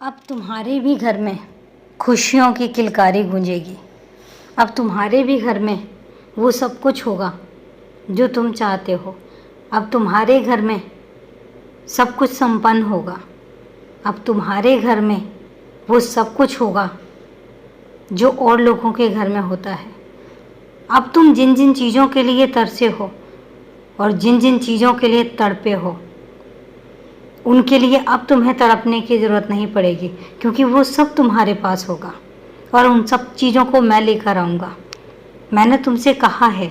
अब तुम्हारे भी घर में खुशियों की किलकारी गूंजेगी। अब तुम्हारे भी घर में वो सब कुछ होगा जो तुम चाहते हो। अब तुम्हारे घर में सब कुछ संपन्न होगा। अब तुम्हारे घर में वो सब कुछ होगा जो और लोगों के घर में होता है। अब तुम जिन जिन चीज़ों के लिए तरसे हो और जिन जिन चीज़ों के लिए तड़पे हो, उनके लिए अब तुम्हें तड़पने की ज़रूरत नहीं पड़ेगी, क्योंकि वो सब तुम्हारे पास होगा और उन सब चीज़ों को मैं लेकर आऊँगा। मैंने तुमसे कहा है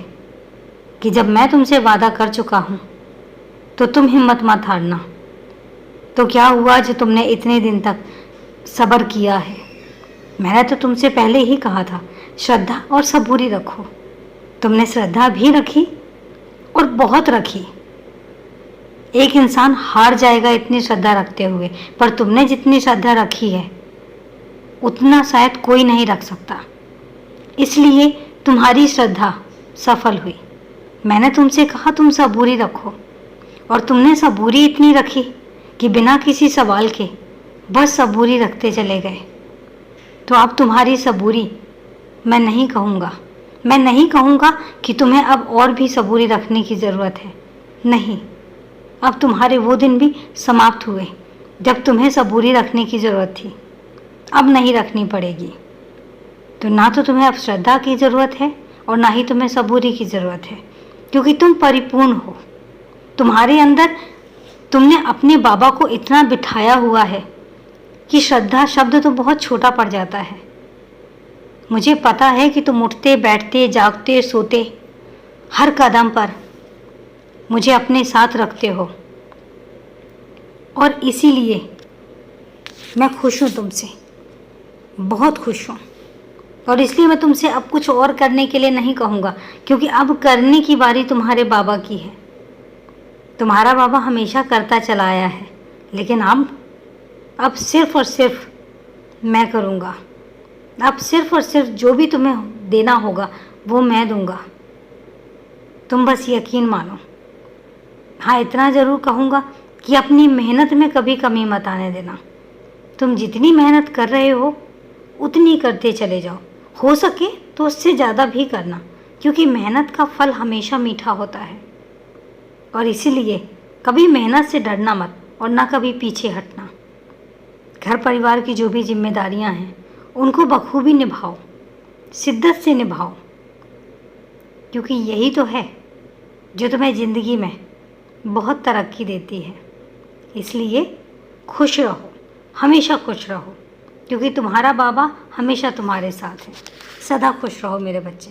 कि जब मैं तुमसे वादा कर चुका हूँ तो तुम हिम्मत मत हारना। तो क्या हुआ जो तुमने इतने दिन तक सब्र किया है? मैंने तो तुमसे पहले ही कहा था, श्रद्धा और सबूरी रखो। तुमने श्रद्धा भी रखी और बहुत रखी। एक इंसान हार जाएगा इतनी श्रद्धा रखते हुए, पर तुमने जितनी श्रद्धा रखी है उतना शायद कोई नहीं रख सकता। इसलिए तुम्हारी श्रद्धा सफल हुई। मैंने तुमसे कहा तुम सबूरी रखो, और तुमने सबूरी इतनी रखी कि बिना किसी सवाल के बस सबूरी रखते चले गए। तो अब तुम्हारी सबूरी मैं नहीं कहूँगा कि तुम्हें अब और भी सबूरी रखने की ज़रूरत है। नहीं, अब तुम्हारे वो दिन भी समाप्त हुए जब तुम्हें सबूरी रखने की ज़रूरत थी। अब नहीं रखनी पड़ेगी। तो ना तो तुम्हें अब श्रद्धा की ज़रूरत है और ना ही तुम्हें सबूरी की ज़रूरत है, क्योंकि तुम परिपूर्ण हो। तुम्हारे अंदर तुमने अपने बाबा को इतना बिठाया हुआ है कि श्रद्धा शब्द तो बहुत छोटा पड़ जाता है। मुझे पता है कि तुम उठते बैठते जागते सोते हर कदम पर मुझे अपने साथ रखते हो, और इसीलिए मैं खुश हूँ तुमसे, बहुत खुश हूँ। और इसलिए मैं तुमसे अब कुछ और करने के लिए नहीं कहूँगा, क्योंकि अब करने की बारी तुम्हारे बाबा की है। तुम्हारा बाबा हमेशा करता चला आया है, लेकिन अब सिर्फ़ और सिर्फ मैं करूँगा। अब सिर्फ़ और सिर्फ जो भी तुम्हें देना होगा वो मैं दूँगा। तुम बस यकीन मानो। हाँ, इतना ज़रूर कहूँगा कि अपनी मेहनत में कभी कमी मत आने देना। तुम जितनी मेहनत कर रहे हो उतनी करते चले जाओ। हो सके तो उससे ज़्यादा भी करना, क्योंकि मेहनत का फल हमेशा मीठा होता है। और इसीलिए कभी मेहनत से डरना मत और ना कभी पीछे हटना। घर परिवार की जो भी जिम्मेदारियां हैं उनको बखूबी निभाओ, शिद्दत से निभाओ, क्योंकि यही तो है जो तुम्हें ज़िंदगी में बहुत तरक्की देती है। इसलिए खुश रहो, हमेशा खुश रहो, क्योंकि तुम्हारा बाबा हमेशा तुम्हारे साथ है। सदा खुश रहो मेरे बच्चे।